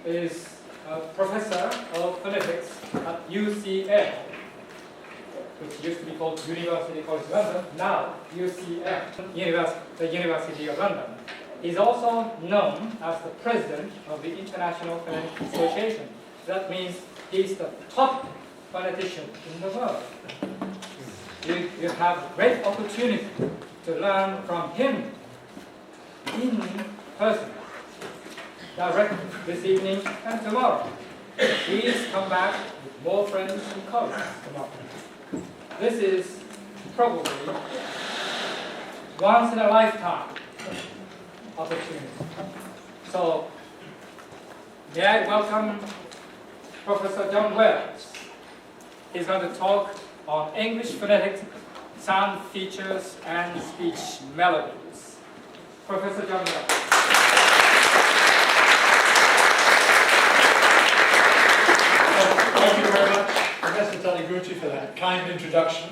is a professor of phonetics at UCL, which used to be called University College London, now UCL, the University of London. He's also known as the president of the International Phonetic Association. That means he's the top phonetician in the world. You have great opportunity to learn from him in person, directly this evening and tomorrow. Please come back with more friends and colleagues tomorrow. This is probably once in a lifetime opportunity. So, may I welcome Professor John Wells. He's going to talk on English phonetics, sound features, and speech melodies. Professor John Wells. Thank you very much, Professor Taniguchi, for that kind introduction.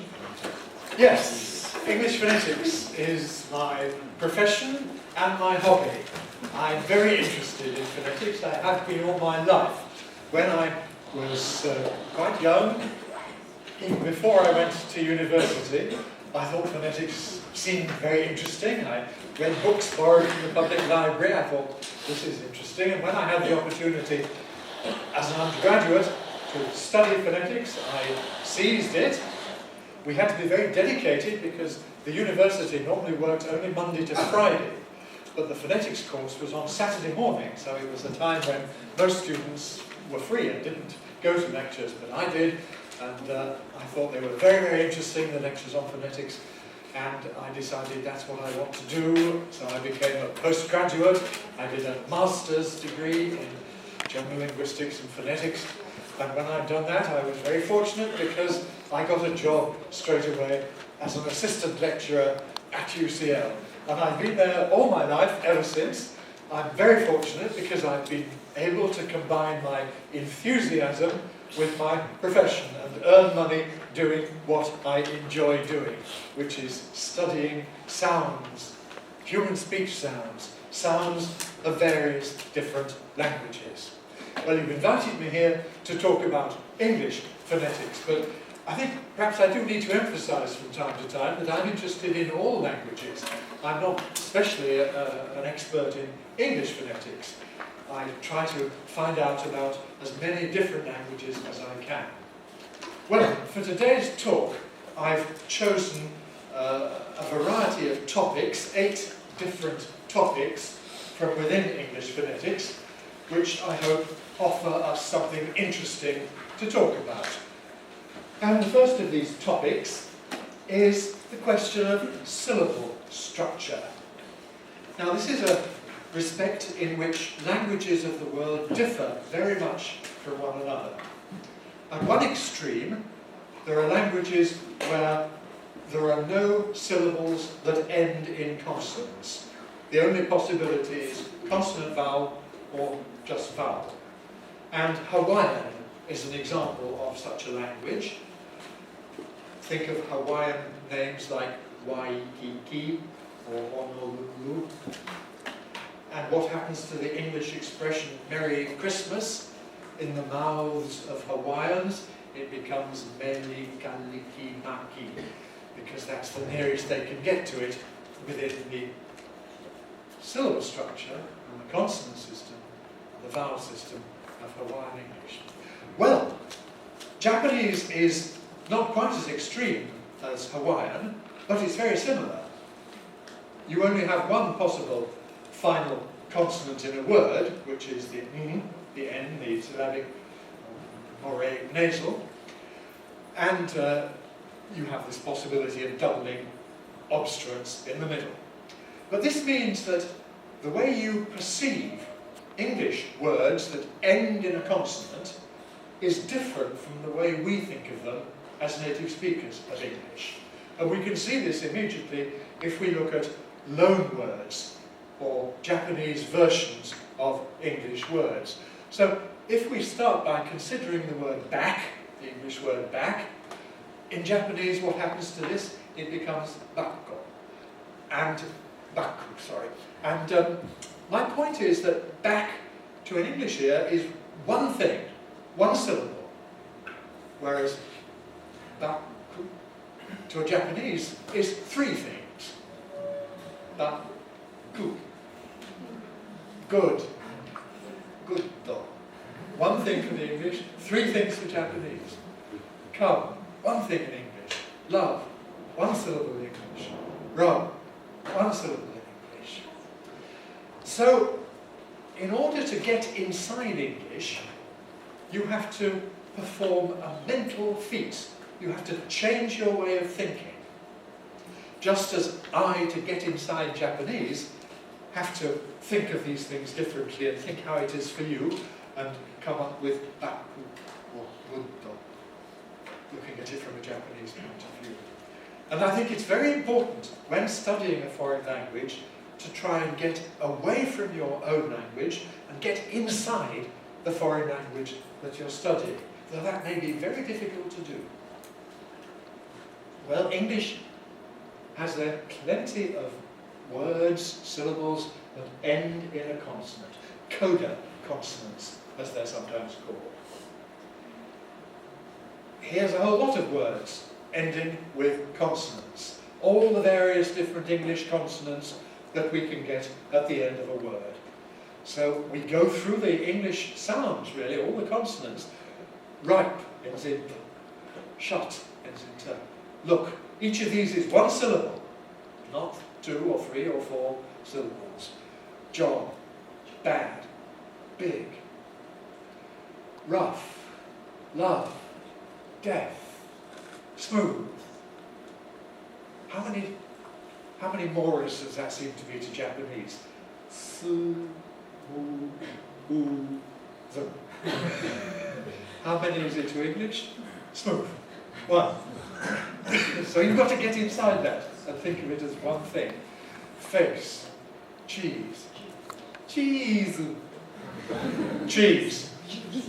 Yes, English phonetics is my profession and my hobby. I'm very interested in phonetics. I have been all my life. When I was quite young, even before I went to university, I thought phonetics seemed very interesting. I read books borrowed from the public library. I thought, this is interesting. And when I had the opportunity as an undergraduate to study phonetics, I seized it. We had to be very dedicated because the university normally worked only Monday to Friday, but the phonetics course was on Saturday morning, so it was a time when most students were free and didn't go to lectures, but I did, and I thought they were very, very interesting, the lectures on phonetics, and I decided that's what I want to do, so I became a postgraduate. I did a master's degree in general linguistics and phonetics, and when I'd done that I was very fortunate because I got a job straight away as an assistant lecturer at UCL. And I've been there all my life ever since. I'm very fortunate because I've been able to combine my enthusiasm with my profession and earn money doing what I enjoy doing, which is studying sounds, human speech sounds, sounds of various different languages. Well, you've invited me here to talk about English phonetics, but I think perhaps I do need to emphasize from time to time that I'm interested in all languages. I'm not especially an expert in English phonetics. I try to find out about as many different languages as I can. Well, for today's talk, I've chosen a variety of topics, 8 different topics from within English phonetics, which I hope offer us something interesting to talk about. And the first of these topics is the question of syllable structure. Now, this is a respect in which languages of the world differ very much from one another. At one extreme, there are languages where there are no syllables that end in consonants. The only possibility is consonant vowel or just vowel. And Hawaiian is an example of such a language. Think of Hawaiian names like Waikiki or Honolulu. And what happens to the English expression Merry Christmas? In the mouths of Hawaiians, it becomes Meli Kaliki Maki, because that's the nearest they can get to it within the syllable structure and the consonant system and the vowel system of Hawaiian English. Well, Japanese is not quite as extreme as Hawaiian, but it's very similar. You only have one possible final consonant in a word, which is the N, the syllabic Moraic nasal, and you have this possibility of doubling obstruents in the middle. But this means that the way you perceive English words that end in a consonant is different from the way we think of them as native speakers of English. And we can see this immediately if we look at loan words or Japanese versions of English words. So if we start by considering the word back, the English word back, in Japanese what happens to this? It becomes bakko, and baku, sorry. And my point is that back to an English ear is one thing, one syllable, whereas baku to a Japanese is three things. Baku, good, good though. One thing for the English, three things for Japanese. Come, one thing in English. Love, one syllable in English. Rub, one syllable in English. So, in order to get inside English, you have to perform a mental feat. You have to change your way of thinking. Just as I, to get inside Japanese, have to think of these things differently and think how it is for you, and come up with baku or buddha, looking at it from a Japanese point of view. And I think it's very important when studying a foreign language to try and get away from your own language and get inside the foreign language that you're studying, though that may be very difficult to do. Well, English has there plenty of words, syllables that end in a consonant, coda consonants, as they're sometimes called. Here's a whole lot of words ending with consonants, all the various different English consonants that we can get at the end of a word. So we go through the English sounds, really, all the consonants. Ripe ends in p, shut ends in t. Look, each of these is one syllable, not 2 or 3 or 4 syllables. Job, bad, big, rough, love, death, smooth. How many mores does that seem to be to Japanese? Su, mu, u, zu. How many is it to English? Smooth. 1. So you've got to get inside that and think of it as one thing. Face, cheese, cheese, cheese,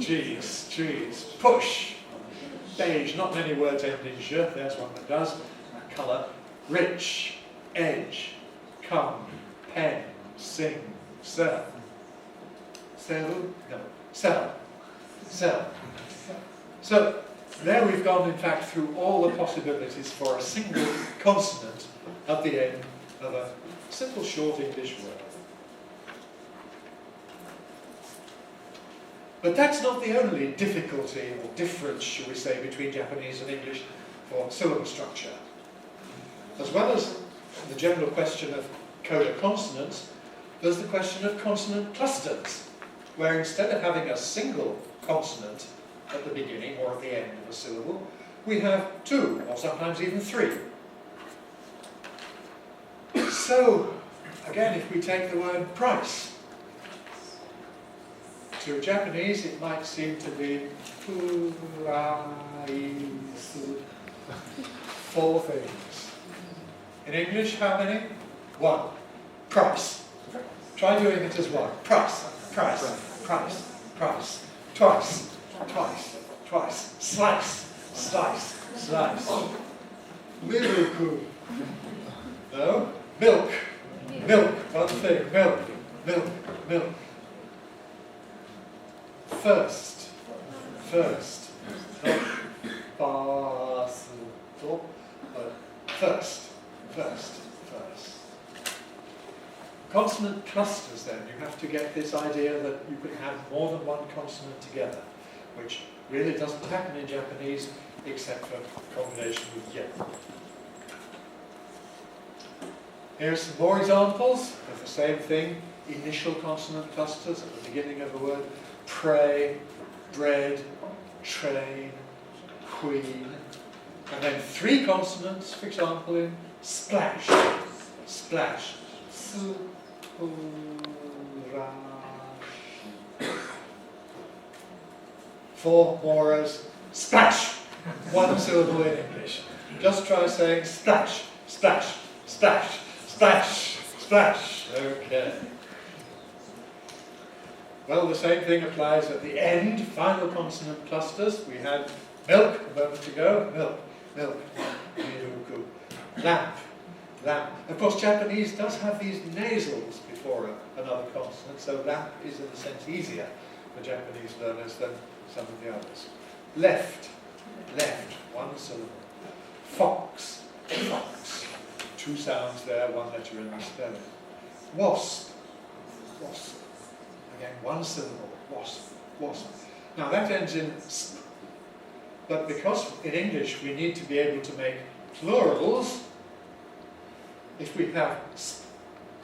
cheese, cheese, push, beige, not many words end in je, there's one that does, colour, rich, edge, come, pen, sing, sell, sell, no, sell, sell. So there we've gone in fact through all the possibilities for a single consonant at the end of a simple short English word. But that's not the only difficulty or difference, shall we say, between Japanese and English for syllable structure. As well as the general question of coda consonants, there's the question of consonant clusters, where instead of having a single consonant at the beginning or at the end of a syllable, we have 2 or sometimes even 3. So, again, if we take the word price, to Japanese it might seem to be 4 things. In English, how many? 1. Price. Try doing it as 1. Price, price, price, price. Twice, twice, twice. Slice, slice, slice. Milk. No? Milk. Milk. One thing. Milk. Milk. Milk. First. First. Not fast. But first. First. First. Consonant clusters then. You have to get this idea that you can have more than one consonant together, which really doesn't happen in Japanese except for combination with yen. Here are some more examples of the same thing. Initial consonant clusters at the beginning of a word. Pray, bread, train, queen. And then 3 consonants, for example, in splash, splash. Su, ra, 4 more as splash. 1 syllable in English. Just try saying splash, splash, splash, splash, splash. Okay. Well, the same thing applies at the end, final consonant clusters. We had milk a moment ago, milk, milk, miruku, lamp, lamp. Of course, Japanese does have these nasals before another consonant, so that is in a sense easier for Japanese learners than some of the others. Left, left, one syllable. Fox, fox. Two sounds there, one letter in the spelling. Wasp, wasp. Again, one syllable, wasp, wasp. Now that ends in sp, but because in English we need to be able to make plurals, if we have sp,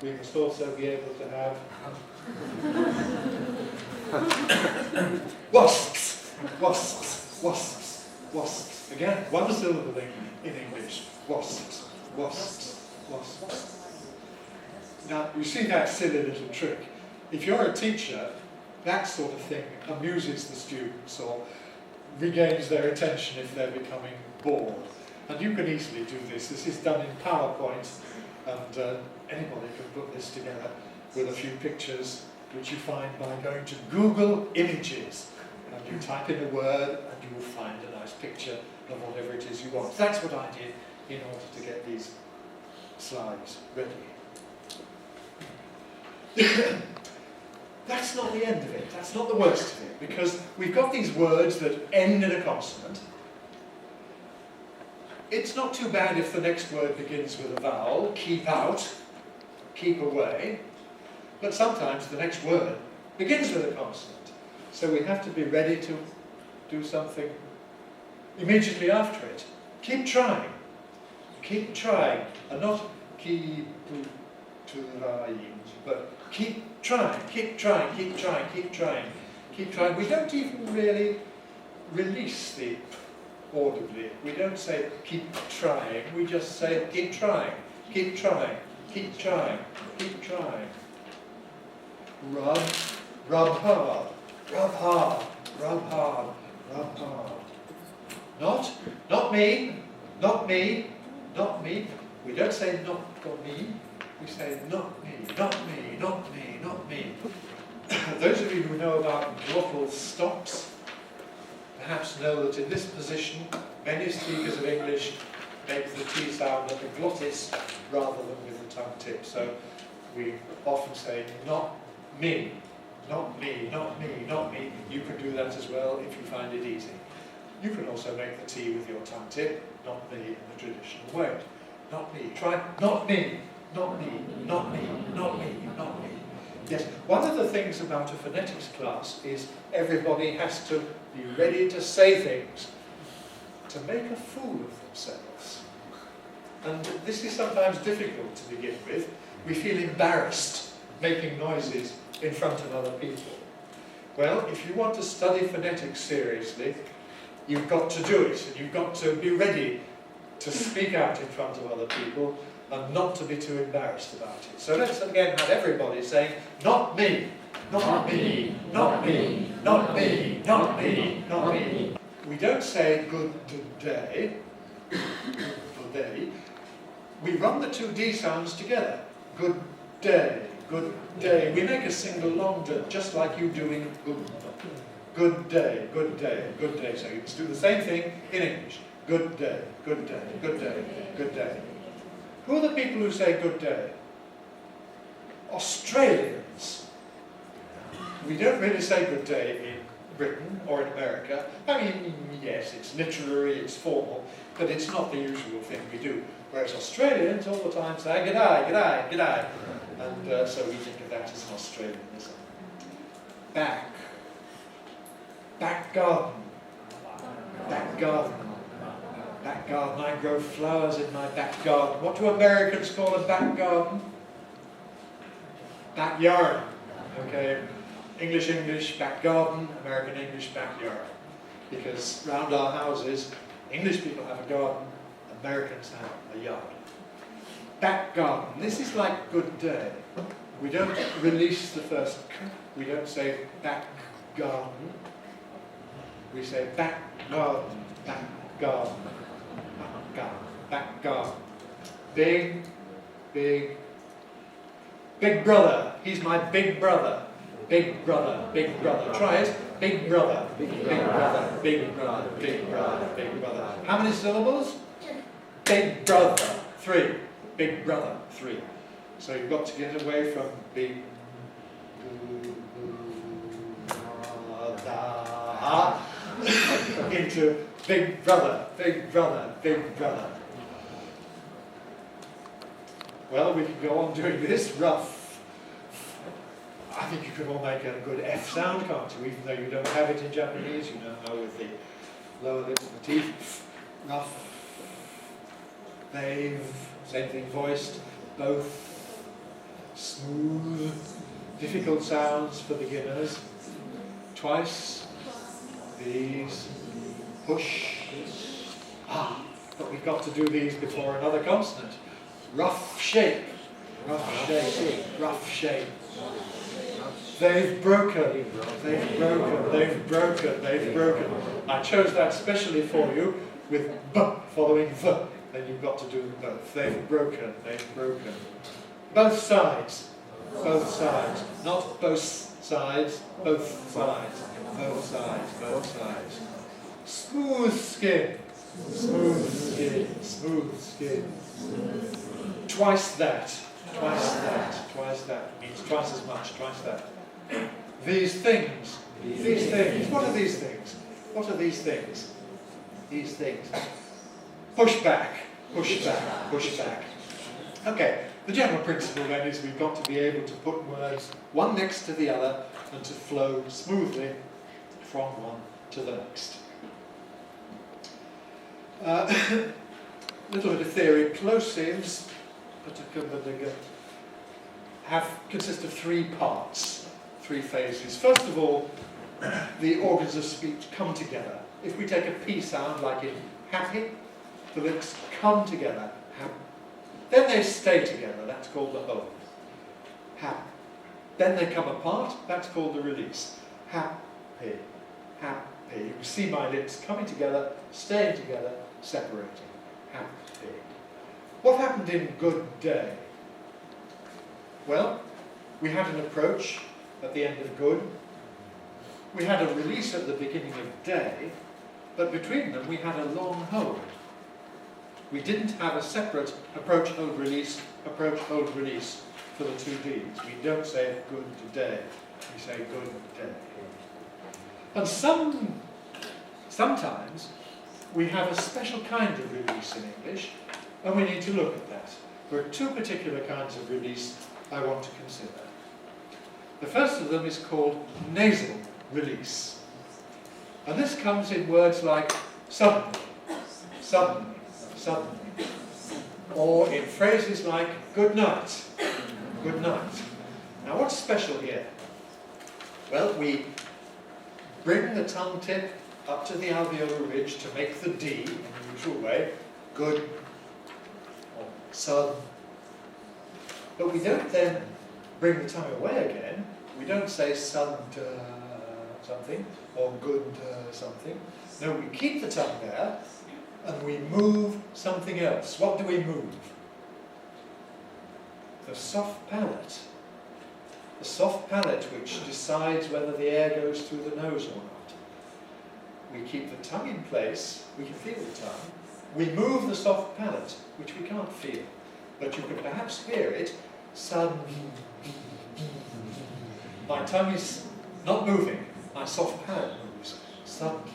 we must also be able to have wasps, wasps, wasps, wasps. Again, one syllable in English, wasps, wasps, wasps. Now, you see that silly little trick. If you're a teacher, that sort of thing amuses the students or regains their attention if they're becoming bored. And you can easily do this. This is done in PowerPoint, and anybody can put this together with a few pictures, which you find by going to Google Images. And you type in a word, and you will find a nice picture of whatever it is you want. That's what I did in order to get these slides ready. That's not the end of it. That's not the worst of it, because we've got these words that end in a consonant. It's not too bad if the next word begins with a vowel, keep out, keep away, but sometimes the next word begins with a consonant. So we have to be ready to do something immediately after it. Keep trying, and not keep trying, but keep trying, keep trying, keep trying, keep trying, keep trying. We don't even really release the audibly. We don't say keep trying, we just say keep trying, keep trying, keep trying, keep trying. Rub, rub hard, rub hard, rub hard, rub hard. Not me, not me, not me. We don't say not for me, we say not me, not me, not me, not me. Those of you who know about glottal stops perhaps know that in this position many speakers of English make the T sound at the glottis rather than with the tongue tip. So we often say not me, not me, not me, not me. You can do that as well if you find it easy. You can also make the T with your tongue tip, not me in the traditional way. Not me. Try not me, not me, not me, not me, not me. Yes, one of the things about a phonetics class is everybody has to be ready to say things to make a fool of themselves. And this is sometimes difficult to begin with. We feel embarrassed making noises in front of other people. Well, if you want to study phonetics seriously, you've got to do it, and you've got to be ready to speak out in front of other people and not to be too embarrassed about it. So let's again have everybody saying, not me, not me, not me, not me, not me, not me. We don't say good day, good day. We run the two D sounds together. Good day, good day. We make a single long D, just like you do in good day, good day, good day. So you do the same thing in English. Good day, good day, good day, good day. Who are the people who say good day? Australians. We don't really say good day in Britain or in America. I mean, yes, it's literary, it's formal, but it's not the usual thing we do. Whereas Australians all the time say g'day, g'day, g'day. And so we think of that as an Australianism. Back. Back garden. Back garden. Back garden. I grow flowers in my back garden. What do Americans call a back garden? Backyard. Okay. English, back garden. American English, backyard. Because round our houses, English people have a garden, Americans have a yard. Back garden. This is like good day. We don't release the first k. We don't say back garden. We say back garden, back garden, back garden, back garden. Big, big, big brother. He's my big brother. Big brother, big brother. Try it. Big brother, big brother, big brother, big brother, big brother. How many syllables? Big brother, 3. Big brother, 3. So you've got to get away from big into big brother, big brother, big brother. Well, we can go on doing this rough. I think you can all make a good F sound, can't you? Even though you don't have it in Japanese, you know how with the lower lips and the teeth. Rough, they've, same thing voiced, both, smooth, difficult sounds for beginners. Twice, these, push, but we've got to do these before another consonant. Rough shape, rough shape, rough shape. They've broken, they've broken, they've broken, they've broken. I chose that specially for you with B following V. Then you've got to do them both. They've broken, they've broken. Both sides, both sides. Not both sides, both sides, both sides, both sides. Smooth skin, smooth skin, smooth skin. Twice that, twice that, twice that. Means twice as much, twice that. These things, these things. What are these things? What are these things? These things. Push back, push back, push back. Okay, the general principle then is we've got to be able to put words one next to the other and to flow smoothly from one to the next. Little bit of theory. Plosives consist of three parts, three phases. First of all, the organs of speech come together. If we take a P sound like in happy, the lips come together. Then they stay together. That's called the hold. Hap. Then they come apart. That's called the release. Happy, happy. You can see my lips coming together, staying together, separating. Happy. What happened in good day? Well, we had an approach at the end of good. We had a release at the beginning of day, but between them we had a long hold. We didn't have a separate approach, hold, release for the two Ds. We don't say good day, we say good day. And sometimes we have a special kind of release in English, and we need to look at that. There are two particular kinds of release I want to consider. The first of them is called nasal release. And this comes in words like suddenly, suddenly, suddenly. Or in phrases like good night, good night. Now what's special here? Well, we bring the tongue tip up to the alveolar ridge to make the D in the usual way, good, or sud. But we don't then bring the tongue away again. We don't say sud something, or good something. No, we keep the tongue there, and we move something else. What do we move? The soft palate. The soft palate which decides whether the air goes through the nose or not. We keep the tongue in place, we can feel the tongue. We move the soft palate, which we can't feel. But you can perhaps hear it. My tongue is not moving, my soft palate moves. Suddenly,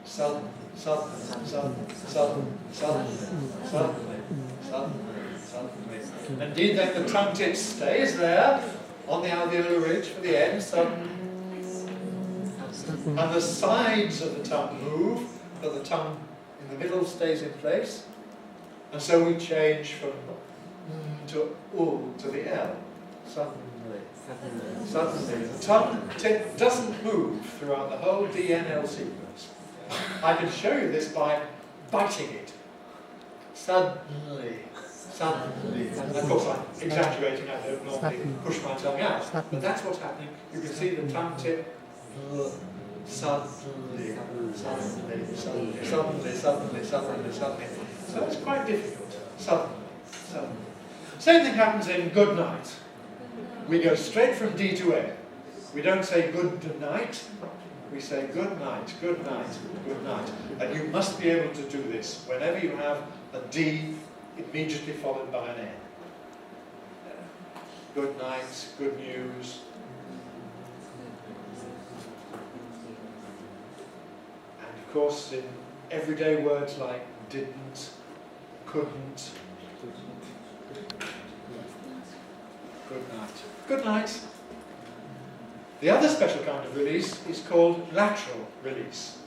suddenly, suddenly, suddenly, suddenly, suddenly, suddenly, suddenly. Indeed, then the tongue tip stays there on the alveolar ridge for the end, suddenly. And the sides of the tongue move, but the tongue in the middle stays in place. And so we change from to U to the L. Suddenly. Suddenly. The tongue tip doesn't move throughout the whole DNL sequence. I can show you this by biting it. Suddenly. Suddenly. And of course I'm exaggerating, I don't normally push my tongue out. But that's what's happening. You can see the tongue tip. Suddenly. Suddenly. Suddenly. Suddenly. Suddenly. Suddenly. Suddenly. So it's quite difficult. Suddenly. Suddenly. Same thing happens in good night. We go straight from D to A. We don't say good night. We say good night, good night, good night. And you must be able to do this whenever you have a D immediately followed by an N. good night, good news. And of course, in everyday words like didn't, couldn't, good night. Good night. The other special kind of release is called lateral release.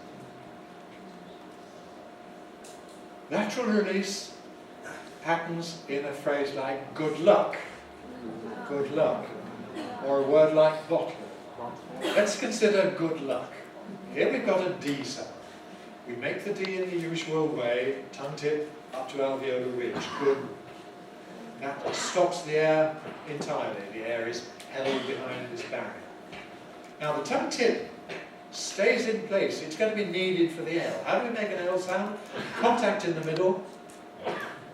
Lateral release happens in a phrase like good luck, or a word like bottle. Let's consider good luck. Here we've got a D sound. We make the D in the usual way, tongue tip up to alveolar ridge. Good. That stops the air entirely. The air is held behind this barrier. Now the tongue tip stays in place. It's going to be needed for the L. How do we make an L sound? Contact in the middle,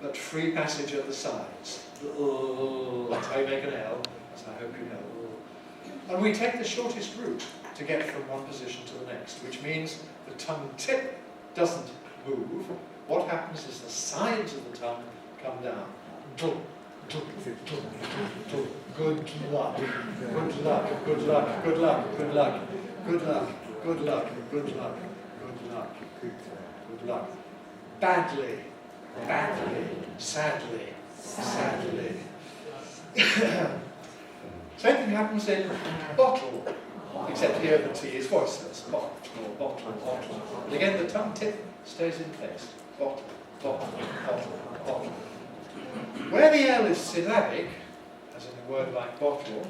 but free passage at the sides. That's how you make an L, as I hope you know. And we take the shortest route to get from one position to the next, which means the tongue tip doesn't move. What happens is the sides of the tongue come down. Good luck, good luck, good luck, good luck, good luck, good luck, good luck, good luck, good luck, good luck. Badly, badly, sadly, sadly. Same thing happens in bottle, except here the T is voiceless. Bottle, bottle, bottle. And again the tongue tip stays in place. Bottle, bottle, bottle, bottle. Where the L is syllabic, as in a word like bottle,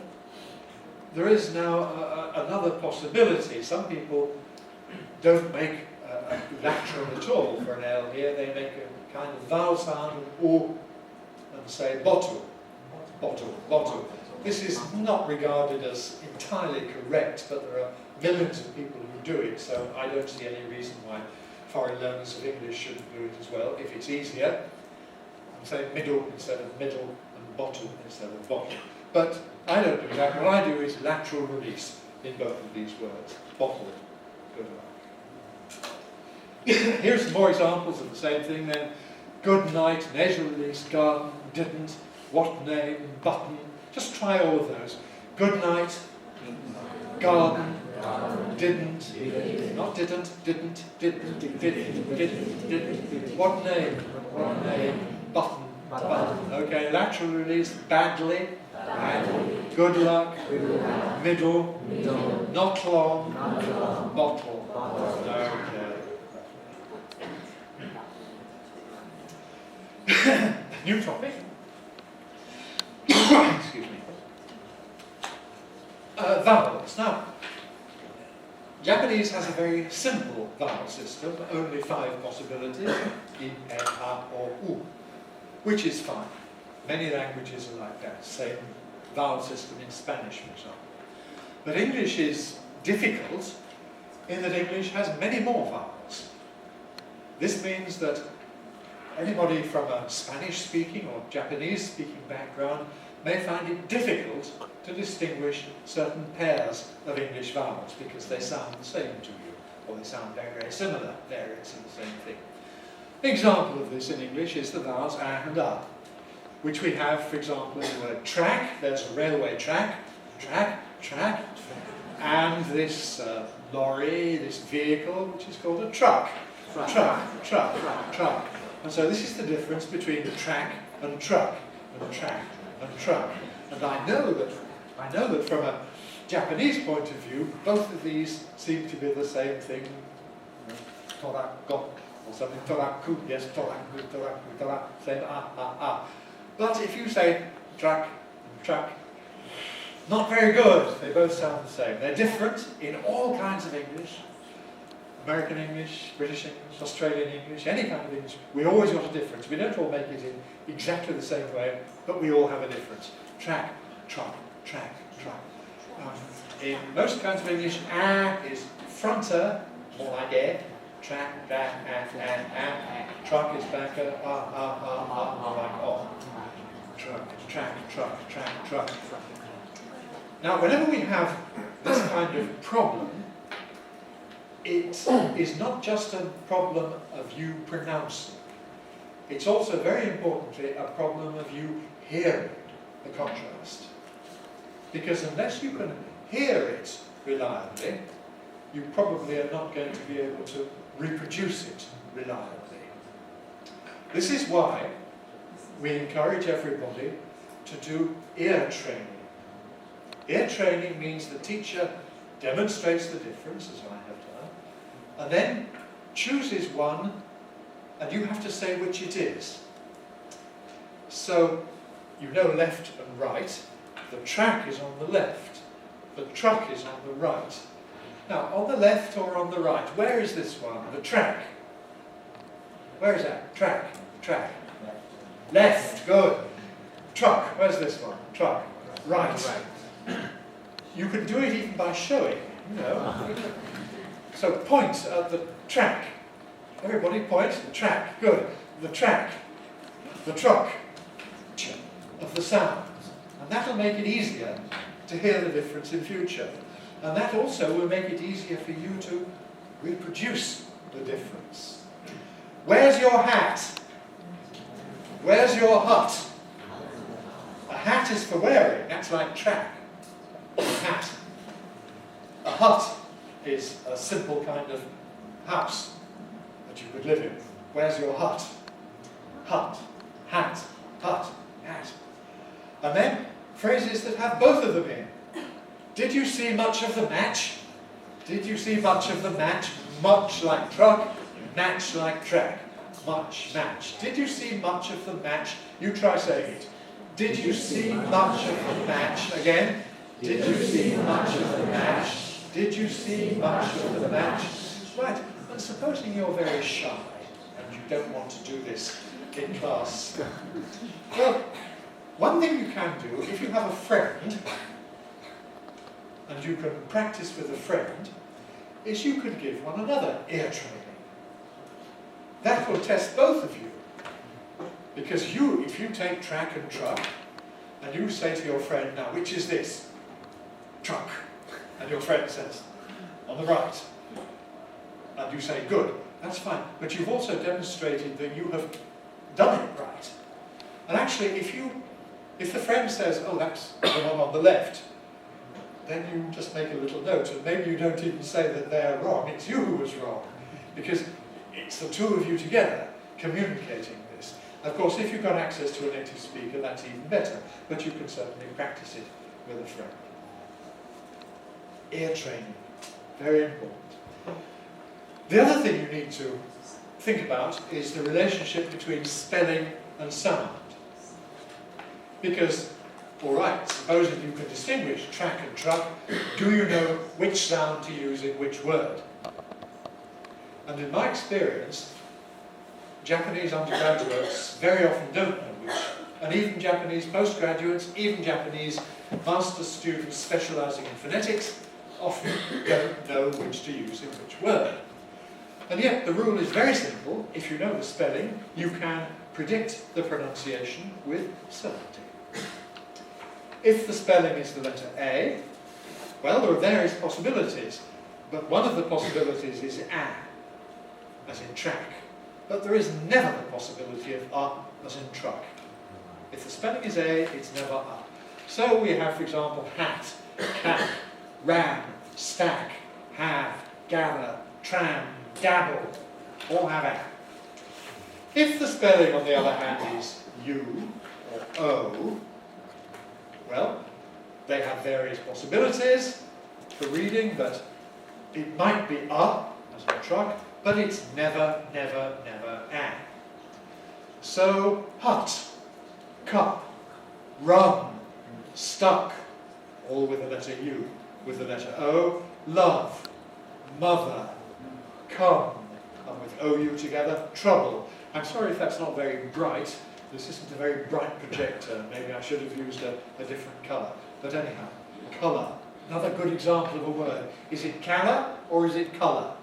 there is now another possibility. Some people don't make a lateral at all for an L here. They make a kind of vowel sound, and say bottle, bottle, bottle. This is not regarded as entirely correct, but there are millions of people who do it, so I don't see any reason why foreign learners of English shouldn't do it as well, if it's easier. I'm saying middle instead of middle, and bottle instead of bottle. But I don't do that. What I do is lateral release in both of these words. Bottle, good luck. Here's some more examples of the same thing then. Good night, nasal release, garden, didn't, what name, button. Just try all of those. Good night, garden, didn't, not didn't, didn't, what name, button, button. Okay, lateral release, badly, good luck, middle, not long, bottle. Okay. New topic. Excuse me. Vowels. Now, Japanese has a very simple vowel system, only 5 possibilities, in, e, a, or u, which is fine. Many languages are like that, same vowel system in Spanish, for example. But English is difficult in that English has many more vowels. This means that anybody from a Spanish-speaking or Japanese-speaking background may find it difficult to distinguish certain pairs of English vowels because they sound the same to you, or they sound very, very similar, variants of the same thing. An example of this in English is the vowels a and a, which we have, for example, in the word track. There's a railway track, track, track, and this lorry, this vehicle, which is called a truck. Truck, truck, truck. And so this is the difference between track and truck, and track and truck. And I know that from a Japanese point of view, both of these seem to be the same thing. Toraku or something. Toraku, yes, toraku, toraku, toraku. Same ah. But if you say truck and truck, not very good. They both sound the same. They're different in all kinds of English. American English, British English, Australian English, any kind of English, we always got a difference. We don't all make it in exactly the same way, but we all have a difference. Track, truck, track, truck. In most kinds of English, a is fronter, more like air. Track, truck is backer, more like off. Truck, truck. Now, whenever we have this kind of problem, it is not just a problem of you pronouncing. It's also, very importantly, a problem of you hearing the contrast. because unless you can hear it reliably, you probably are not going to be able to reproduce it reliably. This is why we encourage everybody to do ear training. Ear training means the teacher demonstrates the difference, as I have done, and then chooses one, and you have to say which it is. So, you know left and right. The track is on the left. The truck is on the right. Now, on the left or on the right, where is this one? The track. Where is that? Track. Track. Left. Good. Truck. Where's this one? Truck. Right. You can do it even by showing, you know. So point at the track. Everybody point. The track. Good. The track. The truck. Of the sounds. And that'll make it easier to hear the difference in future. And that also will make it easier for you to reproduce the difference. Where's your hat? Where's your hut? A hat is for wearing, that's like track. A hat. A hut is a simple kind of house that you could live in. Where's your hut? Hut, hat, hut, hat. And then phrases that have both of them in. Did you see much of the match? Did you see much of the match? Much like truck, match like track. Much, match. Did you see much of the match? You try saying it. Did you see much of the match? Again. Did you see much of the match? Did you see much of the match? Right. And supposing you're very shy and you don't want to do this in class. Well, one thing you can do, if you have a friend, and you can practice with a friend, is you can give one another ear training. That will test both of you. Because if you take track and truck, and you say to your friend, now which is this? Truck. And your friend says, on the right. And you say, good, that's fine. But you've also demonstrated that you have done it right. And actually, if the friend says, oh, that's the one on the left, then you just make a little note, and maybe you don't even say that they're wrong, it's you who was wrong. Because it's the two of you together communicating this. Of course, if you've got access to a native speaker, that's even better, but you can certainly practice it with a friend. Ear training, very important. The other thing you need to think about is the relationship between spelling and sound. Because, all right, supposing you can distinguish track and truck, do you know which sound to use in which word? And in my experience, Japanese undergraduates very often don't know which, and even Japanese postgraduates, even Japanese master's students specialising in phonetics, often don't know which to use in which word. And yet the rule is very simple. If you know the spelling, you can predict the pronunciation with certainty. If the spelling is the letter A, well, there are various possibilities, but one of the possibilities is A, as in track. But there is never the possibility of as in truck. If the spelling is A, it's never A. So we have, for example, hat, cap, ram, stack, have, gather, tram, dabble, all have A. If the spelling, on the other hand, is U or O, well, they have various possibilities for reading, but it might be A, as in truck, but it's never, never, never A. So, hut, cup, run, stuck, all with the letter U. With the letter O, love, mother, come, and with OU together, trouble. I'm sorry if that's not very bright. This isn't a very bright projector. Maybe I should have used a different colour. But anyhow, colour. Another good example of a word. Is it colour or is it colour?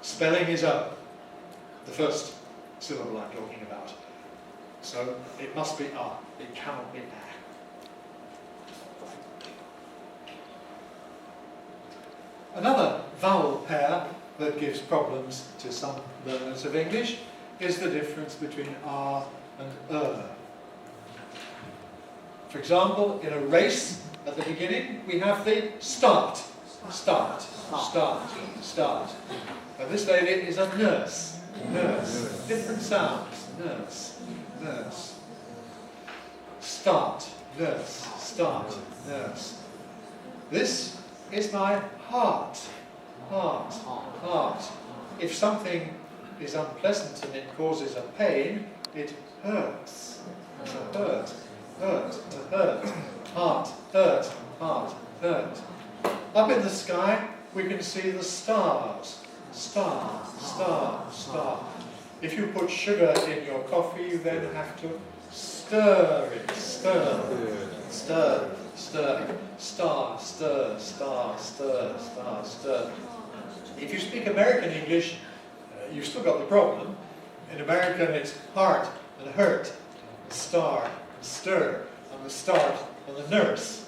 Spelling is O, the first syllable I'm talking about. So it must be A. It cannot be A. Another vowel pair that gives problems to some learners of English is the difference between R and For example, in a race, At the beginning, we have the start. Start, start, start. And this lady is a nurse. Nurse. Different sounds. Nurse, nurse. Start, nurse, start, nurse. This is my heart. Heart, heart. If something is unpleasant and it causes a pain, it hurts. To hurt, hurt, to hurt. Heart, hurt, heart, hurt. Up in the sky, we can see the stars. Star, star, star. If you put sugar in your coffee, you then have to stir it. Stir, stir, stir. Star, stir, star, stir, star, stir. If you speak American English, you've still got the problem. In American, it's heart and hurt, star, stir, and the start and the nurse.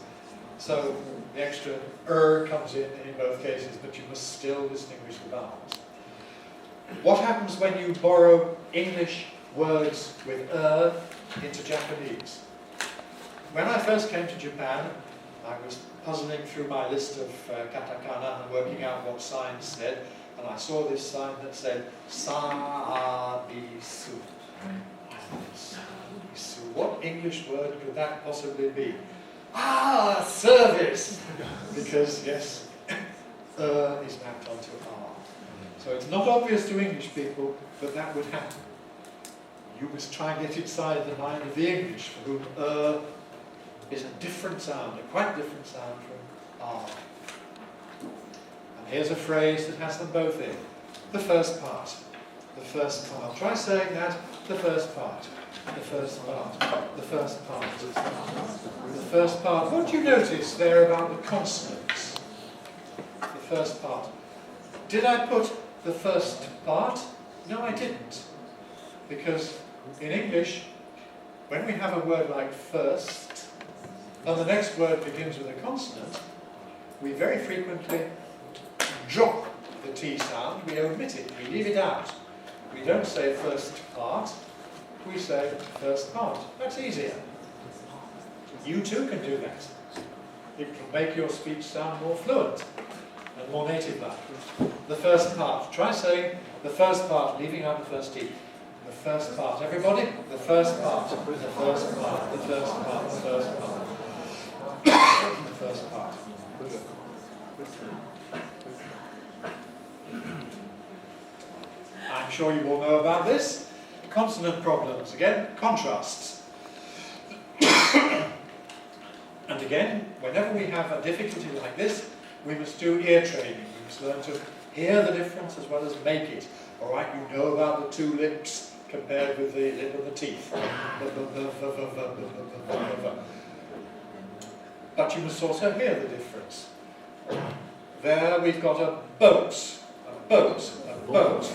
So the extra comes in both cases, but you must still distinguish the vowels. What happens when you borrow English words with into Japanese? When I first came to Japan, I was puzzling through my list of katakana and working out what signs said, and I saw this sign that said Sabisu. What English word could that possibly be? Ah, service! Because, yes, is mapped onto R. So it's not obvious to English people, but that would happen. You must try and get inside the mind of the English, for whom is a different sound, a quite different sound from R. And here's a phrase that has them both in. The first part. The first part. Try saying that. The first part. The first part. The first part. The first part. What do you notice there about the consonants? The first part. Did I put the first part? No, I didn't. Because in English, when we have a word like first, and the next word begins with a consonant, we very frequently drop the T sound, we omit it, we leave it out. We don't say first part, we say first part. That's easier. You too can do that. It can make your speech sound more fluent and more native-like. The first part. Try saying the first part, leaving out the first T. The first part. Everybody? The first part. The first part. The first part. The first part. The first part. I'm sure you all know about this. Consonant problems. Again, contrasts. And again, whenever we have a difficulty like this, we must do ear training. We must learn to hear the difference as well as make it. Alright, you know about the two lips compared with the lip and the teeth. But you must also hear the difference. There we've got a boat, a boat, a boat.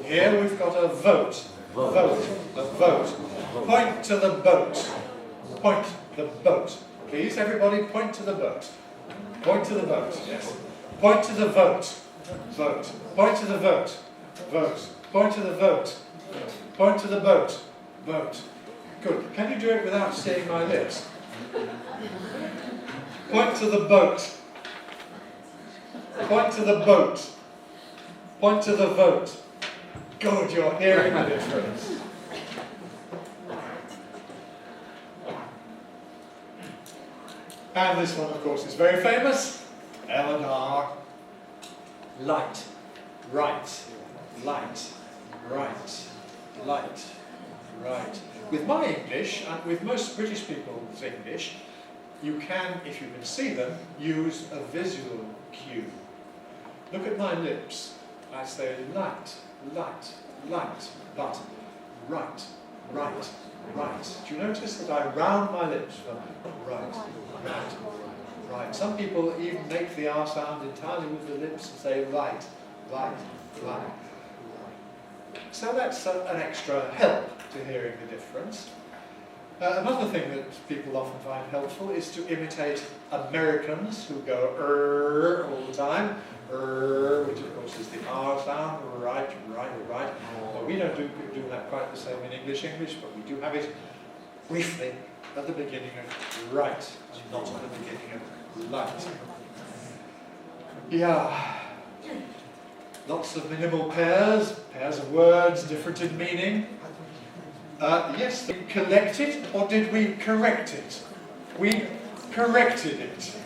Here we've got a vote, vote, a vote. Point to the boat, point the boat. Please, everybody, point to the boat. Point to the boat, yes. Point to the vote, vote. Point to the vote, vote. Point to the vote, point to the boat, vote. Good. Can you do it without seeing my lips? Point to the boat. Point to the boat. Point to the vote. Good, you're hearing the difference. And this one, of course, is very famous. L and R. Light, right, light, right, light, right. With my English, and with most British people's English, you can, if you can see them, use a visual cue. Look at my lips. I say light, light, light, but right, right, right. Do you notice that I round my lips for right, right, right? Some people even make the R sound entirely with the lips and say right, right, right. So that's an extra help to hearing the difference. Another thing that people often find helpful is to imitate Americans who go all the time, which of course is the R sound, right, right, right. Well, we don't do that quite the same in English, but we do have it briefly at the beginning of right, and not at the beginning of light. Yeah. Lots of minimal pairs of words, different in meaning. Yes, did we collect it or did we correct it? We corrected it.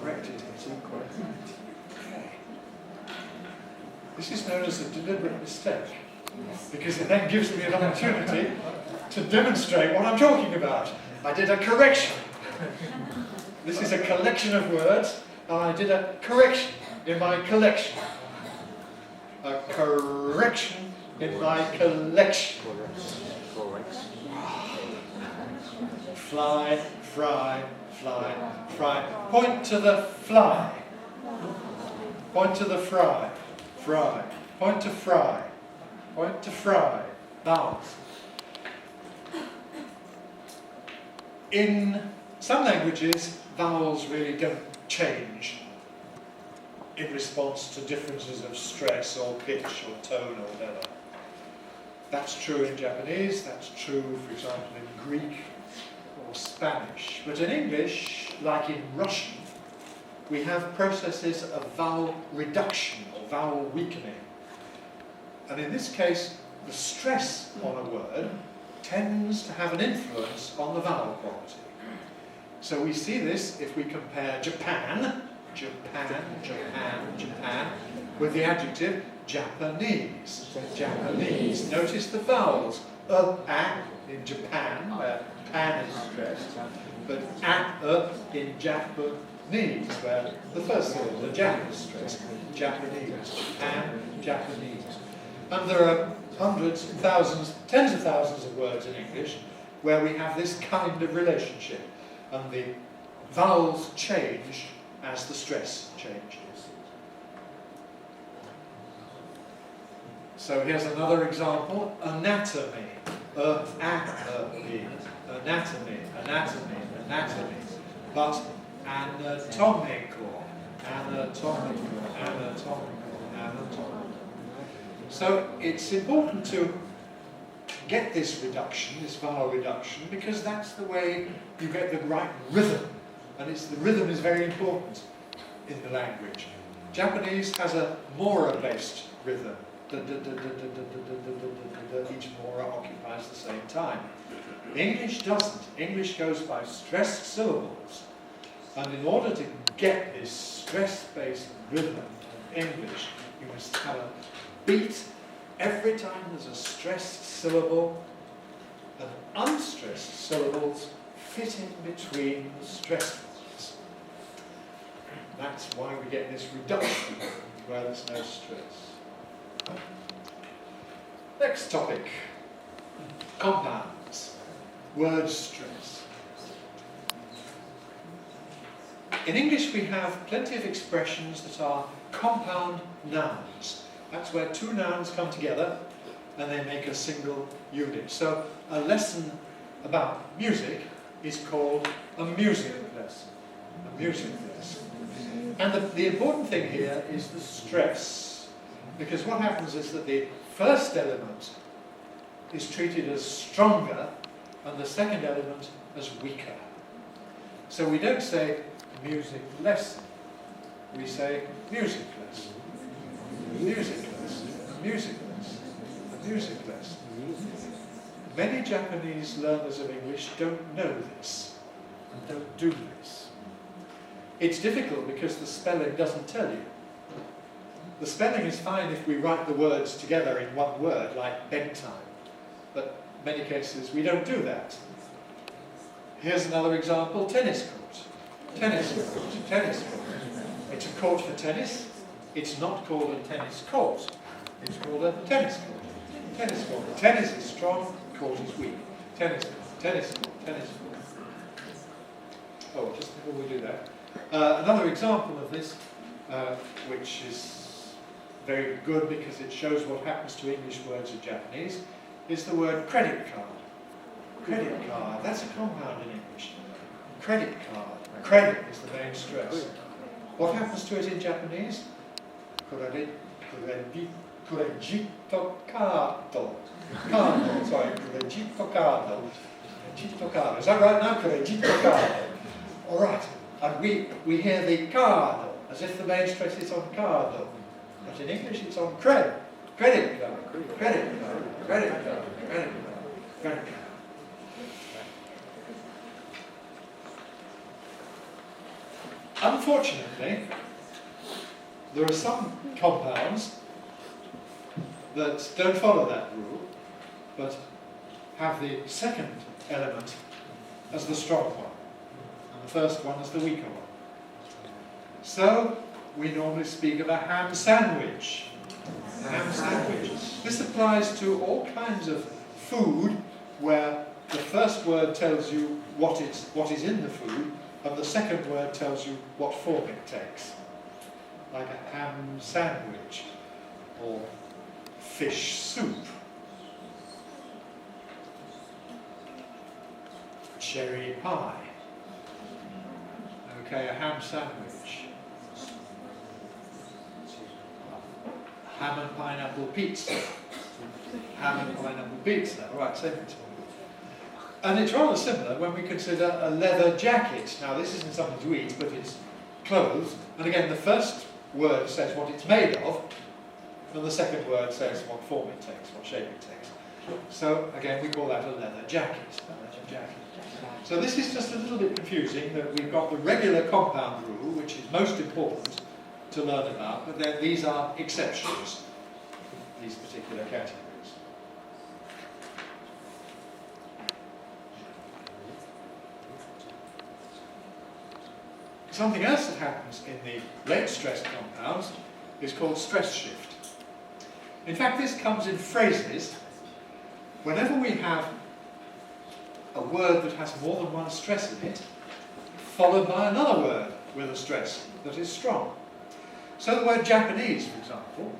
Corrected it. Okay. This is known as a deliberate mistake, because it then gives me an opportunity to demonstrate what I'm talking about. I did a correction. This is a collection of words, and I did a correction in my collection. A correction in my collection. Fly, fry, fly, fry. Point to the fly. Point to the fry. Fry. Point to fry. Point to fry. Vowels. In some languages, vowels really don't change in response to differences of stress or pitch or tone or whatever. That's true in Japanese, that's true, for example, in Greek or Spanish. But in English, like in Russian, we have processes of vowel reduction or vowel weakening. And in this case, the stress on a word tends to have an influence on the vowel quality. So we see this if we compare Japan with the adjective Japanese. Japanese. Notice the vowels. A in Japan, where pan is stressed, but in Japanese, where the first syllable, the Jap is stressed. Japanese. Japan, Japanese. And there are hundreds, thousands, tens of thousands of words in English where we have this kind of relationship, and the vowels change as the stress changes. So here's another example: anatomy, anatomy, anatomy, but anatomical. So it's important to get this reduction, this vowel reduction, because that's the way you get the right rhythm. And the rhythm is very important in the language. Japanese has a mora-based rhythm. Each mora occupies the same time. English doesn't. English goes by stressed syllables. And in order to get this stress-based rhythm in English, you must have a beat every time there's a stressed syllable, and unstressed syllables fit in between the stressed ones. That's why we get this reduction where there's no stress. Next topic, compounds, word stress. In English we have plenty of expressions that are compound nouns. That's where two nouns come together and they make a single unit. So a lesson about music is called a music lesson. A music lesson. And the important thing here is the stress. Because what happens is that the first element is treated as stronger and the second element as weaker. So we don't say music lesson. We say music lesson. Music lesson, music lesson, music lesson. Many Japanese learners of English don't know this and don't do this. It's difficult because the spelling doesn't tell you. The spelling is fine if we write the words together in one word, like bedtime, but in many cases we don't do that. Here's another example: tennis court. Tennis court, tennis court. It's a court for tennis. It's not called a tennis court. It's called a tennis court. Tennis court. Tennis is strong, court is weak. Tennis court, tennis court, tennis court. Oh, just before we do that, another example of this, which is very good because it shows what happens to English words in Japanese, is the word credit card. Credit card, that's a compound in English. Credit card. Credit is the main stress. What happens to it in Japanese? Credit, credit, Corregitto cardo. Sorry, corregitto cardo. Corregitto cardo. Is that right now? Corregitto cardo. All right. And we hear the cardo, as if the main stress is on cardo. But in English it's on credit card, credit card, credit card, credit card, credit card. Unfortunately, there are some compounds that don't follow that rule, but have the second element as the strong one, and the first one as the weaker one. So, we normally speak of a ham sandwich. A ham sandwich. This applies to all kinds of food where the first word tells you what is in the food, and the second word tells you what form it takes. Like a ham sandwich, or fish soup, cherry pie. Okay, a ham sandwich. Ham and pineapple pizza. Ham and pineapple pizza. All right, same thing. And it's rather similar when we consider a leather jacket. Now, this isn't something to eat, but it's clothes. And again, the first word says what it's made of, and the second word says what form it takes, what shape it takes. So, again, we call that a leather jacket. A leather jacket. So this is just a little bit confusing, that we've got the regular compound rule, which is most important to learn about, but then these are exceptions, these particular categories. Something else that happens in the late stress compounds is called stress shift. In fact, this comes in phrases. Whenever we have a word that has more than one stress in it, followed by another word with a stress that is strong. So the word Japanese, for example,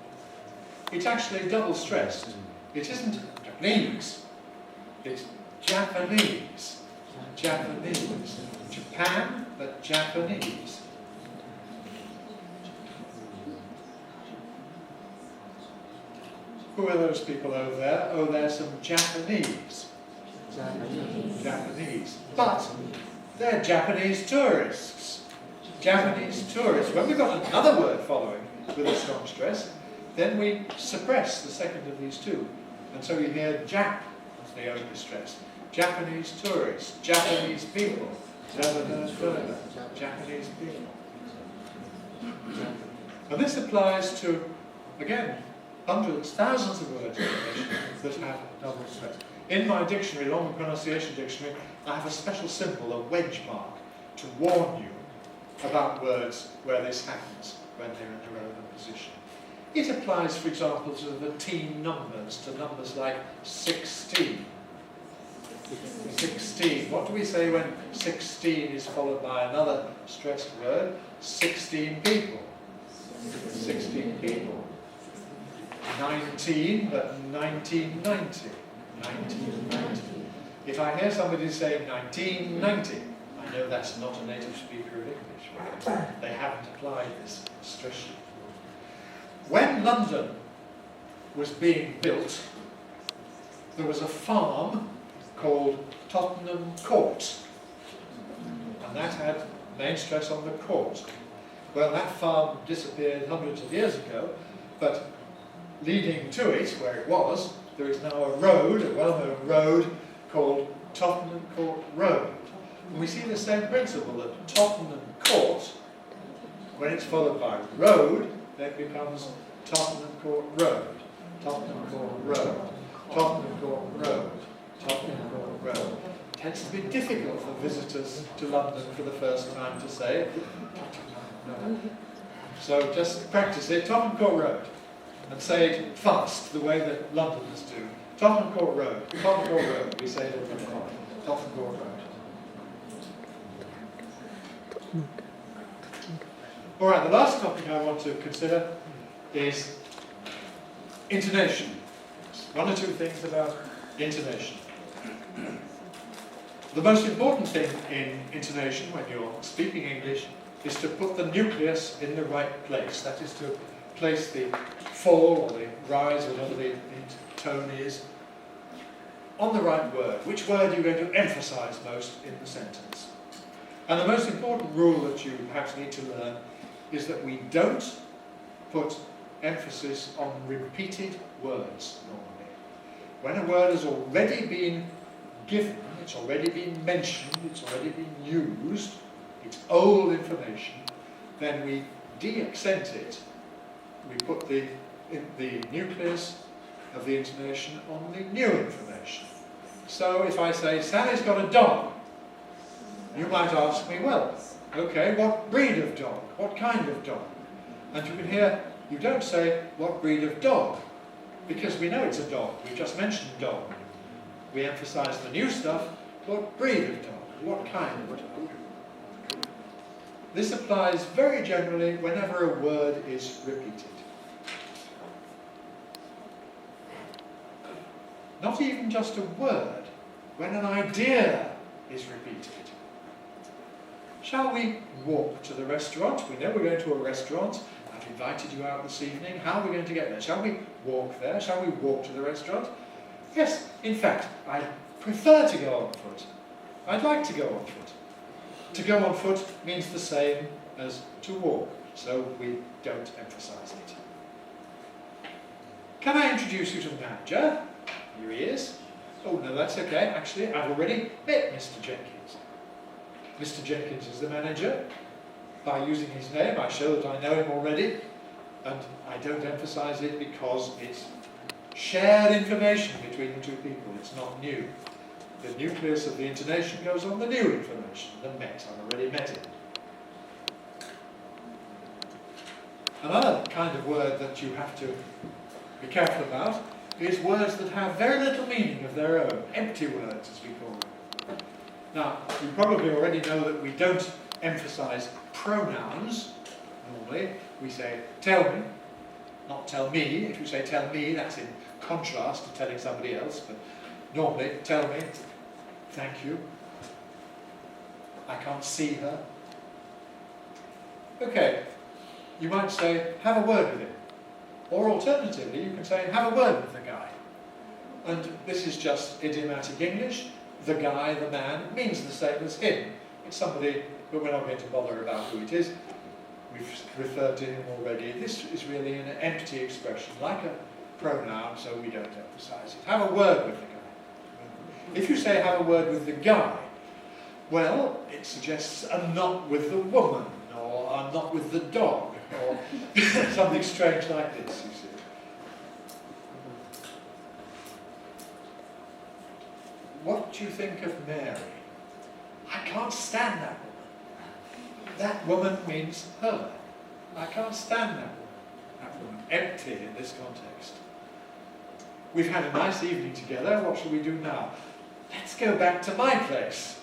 it's actually double stressed. It isn't Japanese, it's Japanese. Japanese. Japan, but Japanese. Who are those people over there? Oh, there's some Japanese. Japanese. But they're Japanese tourists. Japanese tourists. When we've got another word following with a strong stress, then we suppress the second of these two. And so you hear Jap as the only stress. Japanese tourists. Japanese people. Japanese people. And this applies to, again, hundreds, thousands of words in English that have double stress. In my dictionary, long pronunciation dictionary, I have a special symbol, a wedge mark, to warn you about words where this happens, when they're in the relevant position. It applies, for example, to the teen numbers, to numbers like 16. 16. What do we say when 16 is followed by another stressed word? 16 people. 16 people. 19, but 1990. 1990. If I hear somebody say 1990, I know that's not a native speaker of English. They haven't applied this stress sheet. When London was being built, there was a farm called Tottenham Court, and that had main stress on the court. Well, that farm disappeared hundreds of years ago, but leading to it, where it was, there is now a road, a well-known road, called Tottenham Court Road. And we see the same principle, that Tottenham Court, when it's followed by road, then becomes Tottenham Court Road, Tottenham Court Road, Tottenham Court Road, Tottenham Court Road. It tends to be difficult for visitors to London for the first time to say Tottenham. So just practice it, Tottenham Court Road, and say it fast, the way that Londoners do. Tottenham Court Road, Tottenham Court Road, we say it every day. Tottenham Court Road. All right, the last topic I want to consider is intonation. One or two things about intonation. The most important thing in intonation when you're speaking English is to put the nucleus in the right place. That is to place the fall or the rise, whatever the tone is, on the right word. Which word are you going to emphasize most in the sentence? And the most important rule that you perhaps need to learn is that we don't put emphasis on repeated words normally. When a word has already been given, it's already been mentioned, it's already been used, it's old information, then we de-accent it. We put the nucleus of the intonation on the new information. So if I say, Sally's got a dog, you might ask me, well, okay, what breed of dog? What kind of dog? And you can hear, you don't say, what breed of dog? Because we know it's a dog. We just mentioned dog. We emphasize the new stuff, what breed of dog? What kind of dog? This applies very generally whenever a word is repeated. Not even just a word, when an idea is repeated. Shall we walk to the restaurant? We know we're going to a restaurant. I've invited you out this evening. How are we going to get there? Shall we walk there? Shall we walk to the restaurant? Yes, in fact, I prefer to go on foot. I'd like to go on foot. To go on foot means the same as to walk, so we don't emphasize it. Can I introduce you to the manager? Here he is. Oh, no, that's okay. Actually, I've already met Mr. Jenkins. Mr. Jenkins is the manager. By using his name, I show that I know him already, and I don't emphasize it because it's shared information between the two people. It's not new. The nucleus of the intonation goes on the new information, the met. I've already met him. Another kind of word that you have to be careful about is words that have very little meaning of their own, empty words as we call them. Now, you probably already know that we don't emphasize pronouns normally. We say tell me, not tell me. If you say tell me, that's in contrast to telling somebody else, but normally tell me, thank you, I can't see her. Okay, you might say have a word with him. Or alternatively, you can say, have a word with the guy. And this is just idiomatic English. The guy, the man, means the same as him. It's somebody, but we're not going to bother about who it is. We've referred to him already. This is really an empty expression, like a pronoun, so we don't emphasize it. Have a word with the guy. If you say have a word with the guy, well, it suggests a not with the woman, or a not with the dog, or something strange like this, you see. What do you think of Mary? I can't stand that woman. That woman means her. I can't stand that woman. That woman, empty in this context. We've had a nice evening together. What shall we do now? Let's go back to my place.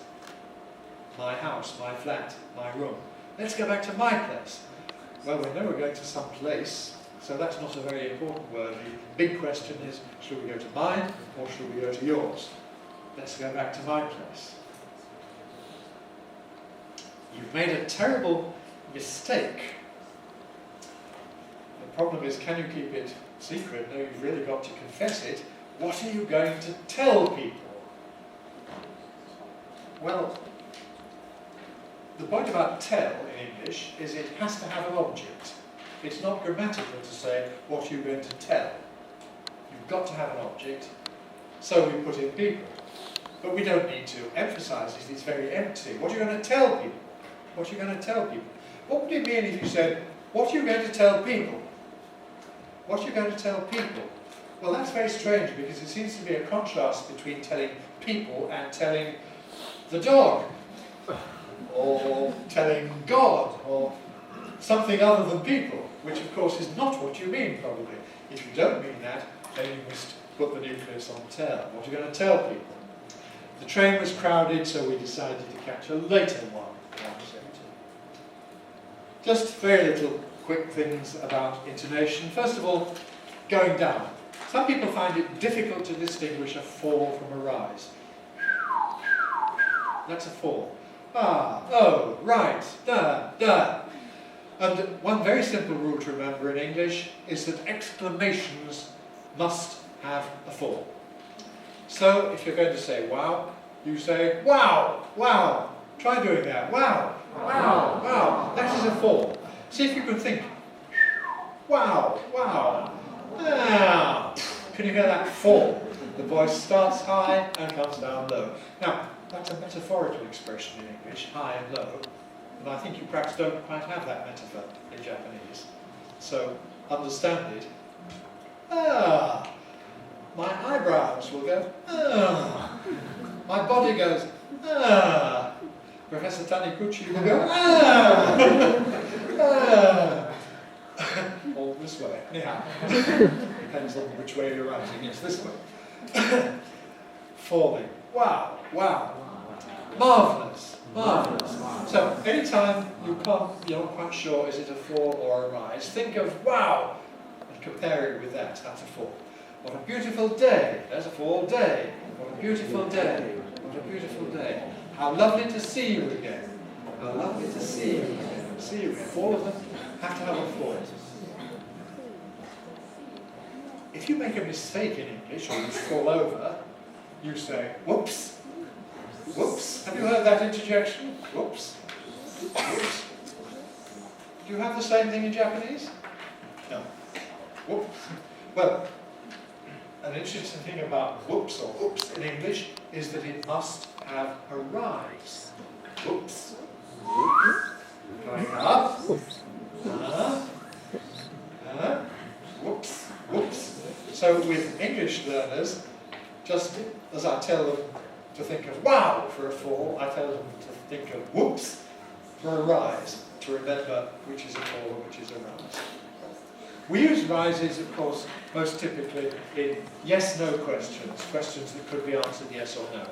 My house, my flat, my room. Let's go back to my place. Well, we know we're going to some place, so that's not a very important word. The big question is, should we go to mine or should we go to yours? Let's go back to my place. You've made a terrible mistake. The problem is, can you keep it secret? No, you've really got to confess it. What are you going to tell people? Well, the point about tell in English is it has to have an object. It's not grammatical to say, what are you going to tell? You've got to have an object, so we put in people. But we don't need to emphasize it, it's very empty. What are you going to tell people? What are you going to tell people? What would it mean if you said, what are you going to tell people? What are you going to tell people? Well, that's very strange because it seems to be a contrast between telling people and telling the dog, or telling God, or something other than people, which of course is not what you mean probably. If you don't mean that, then you must put the nucleus on tell. What are you going to tell people? The train was crowded, so we decided to catch a later one. Just very little quick things about intonation. First of all, going down. Some people find it difficult to distinguish a fall from a rise. That's a fall. Ah, oh, right, da, da. And one very simple rule to remember in English is that exclamations must have a fall. So if you're going to say wow, you say wow, wow. Try doing that. Wow, wow, wow. That is a fall. See if you can think. Wow, wow. Ah. Can you hear that fall? The voice starts high and comes down low. Now, that's a metaphorical expression in English, high and low. And I think you perhaps don't quite have that metaphor in Japanese. So, understand it. Ah. My eyebrows will go, ah. My body goes, ah. Professor Taniguchi will go, ah. Ah. All this way. Anyhow, depends on which way you're writing. Yes, this way. Falling. Wow, wow. Marvellous, marvellous. So, anytime you're not quite sure is it a fall or a rise, think of wow and compare it with that. That's a fall. What a beautiful day. There's a fall day. What a beautiful day. What a beautiful day. How lovely to see you again. How lovely to see you again. See you again. All of them have to have a fall. If you make a mistake in English or you fall over, you say, whoops. Whoops. Have you heard that interjection? Whoops. Whoops. Do you have the same thing in Japanese? No. Whoops. Well, an interesting thing about whoops or oops in English is that it must have a rise. Whoops. Whoops. Going up. Whoops. Whoops. So with English learners, just as I tell them to think of wow for a fall, I tell them to think of whoops for a rise, to remember which is a fall and which is a rise. We use rises, of course, most typically in yes-no questions, questions that could be answered yes or no.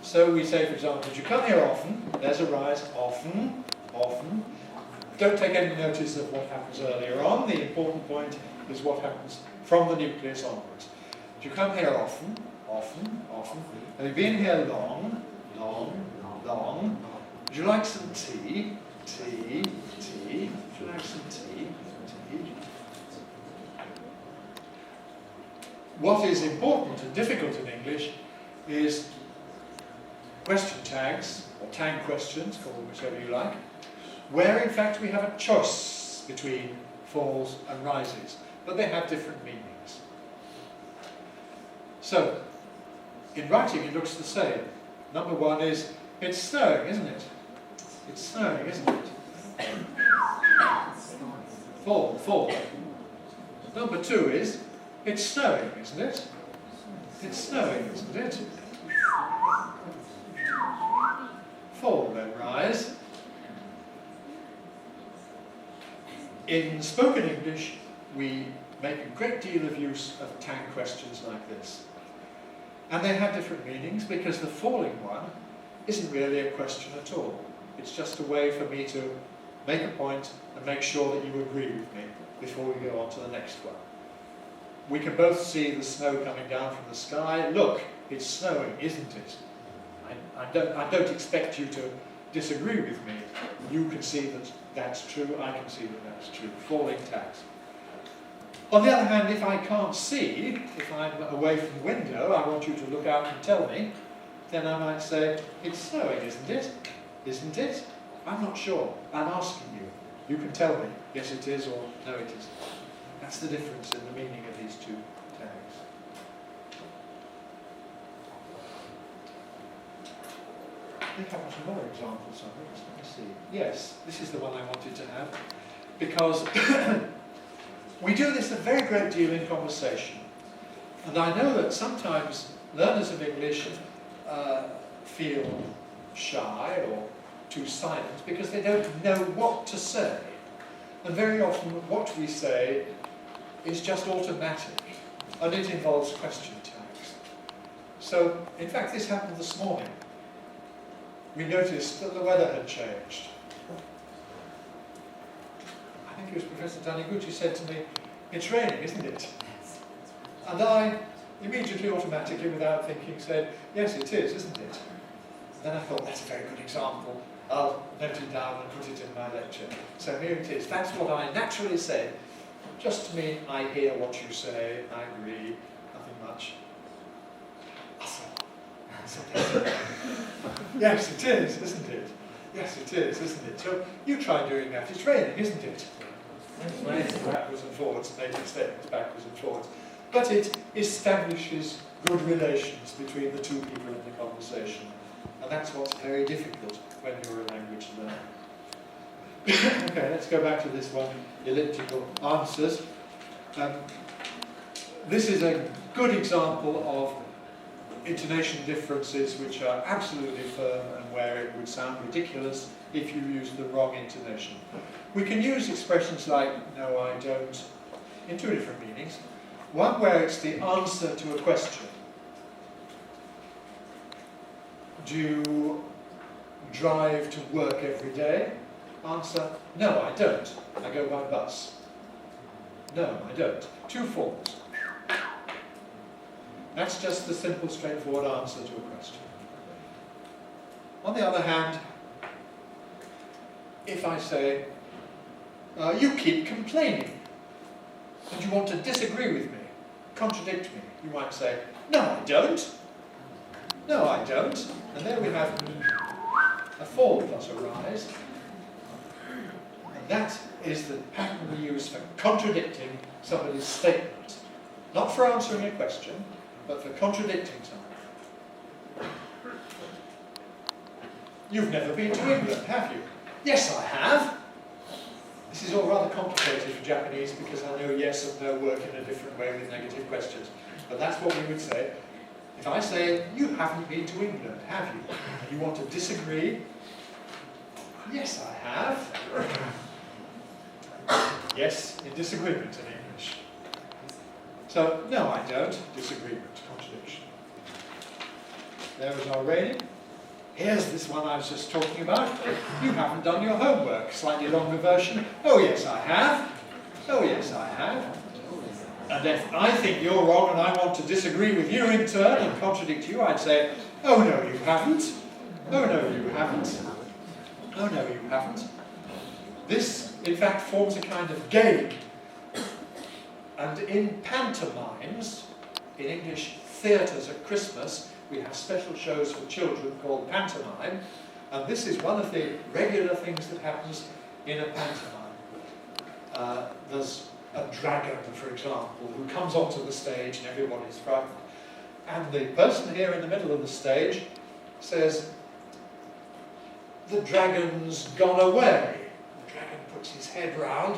So we say, for example, did you come here often? There's a rise, often, often. Don't take any notice of what happens earlier on. The important point is what happens from the nucleus onwards. Do you come here often? Often, often. Have you been here long? Long, long. Would you like some tea? Tea, tea. Would you like some tea? Tea. What is important and difficult in English is question tags, or tag questions, call them whichever you like, where in fact we have a choice between falls and rises, but they have different meanings. So, in writing it looks the same. Number one is, it's snowing, isn't it? It's snowing, isn't it? Fall, fall. Number two is, it's snowing, isn't it? It's snowing, isn't it? Fall, then rise. In spoken English, we make a great deal of use of tag questions like this. And they have different meanings because the falling one isn't really a question at all. It's just a way for me to make a point and make sure that you agree with me before we go on to the next one. We can both see the snow coming down from the sky. Look, it's snowing, isn't it? I don't expect you to disagree with me. You can see that that's true, I can see that that's true. Falling tags. On the other hand, if I can't see, if I'm away from the window, I want you to look out and tell me, then I might say, it's snowing, isn't it? Isn't it? I'm not sure. I'm asking you. You can tell me, yes it is, or no it isn't. That's the difference in the meaning of these two tags. I think I have some more examples of it. Let me see. Yes, this is the one I wanted to have, because we do this a very great deal in conversation. And I know that sometimes learners of English feel shy or too silent because they don't know what to say. And very often what we say is just automatic, and it involves question tags. So, in fact, this happened this morning. We noticed that the weather had changed. I think it was Professor Taniguchi said to me, it's raining, isn't it? And I immediately, automatically, without thinking, said, yes, it is, isn't it? Then I thought, that's a very good example I'll note it down and put it in my lecture. So here it is. That's what I naturally say. Just to mean I hear what you say, I agree, nothing much. Yes, it is, isn't it? Yes, it is, isn't it? So you try doing that. It's raining, isn't it? Backwards and forwards, making statements backwards and forwards. But it establishes good relations between the two people in the conversation. And that's what's very difficult when you're a language learner. Okay, let's go back to this one, elliptical answers. This is a good example of intonation differences which are absolutely firm and where it would sound ridiculous if you use the wrong intonation. We can use expressions like no, I don't in two different meanings. One where it's the answer to a question. Do you drive to work every day? Answer, no, I don't. I go by bus. No, I don't. Two forms. That's just the simple, straightforward answer to a question. On the other hand, if I say, you keep complaining, and you want to disagree with me, contradict me, you might say, no, I don't. No, I don't. And there we have a fall plus a rise. And that is the pattern we use for contradicting somebody's statement. Not for answering a question, but for contradicting something. You've never been to England, have you? Yes, I have. This is all rather complicated for Japanese because I know yes and no work in a different way with negative questions. But that's what we would say. If I say, you haven't been to England, have you? And you want to disagree, yes, I have. Yes, in disagreement in English. So, no, I don't. Disagreement, contradiction. There is our rating. Here's this one I was just talking about. You haven't done your homework. Slightly longer version. Oh, yes, I have. Oh, yes, I have. And if I think you're wrong and I want to disagree with you in turn and contradict you, I'd say, oh, no, you haven't. Oh, no, you haven't. Oh, no, you haven't. This, in fact, forms a kind of game. And in pantomimes, in English theatres at Christmas, we have special shows for children called pantomime, and this is one of the regular things that happens in a pantomime. There's a dragon, for example, who comes onto the stage and everybody's frightened. And the person here in the middle of the stage says, the dragon's gone away. The dragon puts his head round,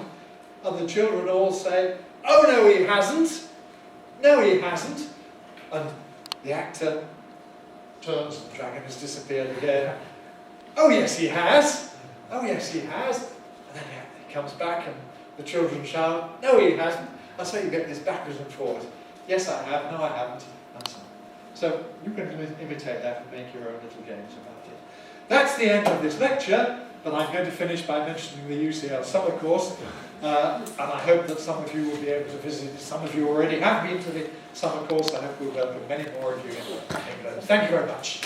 and the children all say, oh, no, he hasn't. No, he hasn't. And the actor turns, and the dragon has disappeared again. Oh, yes, he has. Oh, yes, he has. And then he comes back, and the children shout, no, he hasn't. And so you get this backwards and forwards. Yes, I have. No, I haven't. And so on. So you can imitate that and make your own little games about it. That's the end of this lecture. But I'm going to finish by mentioning the UCL summer course, and I hope that some of you will be able to visit it. Some of you already have been to the summer course. I hope we'll welcome many more of you in England. Thank you very much.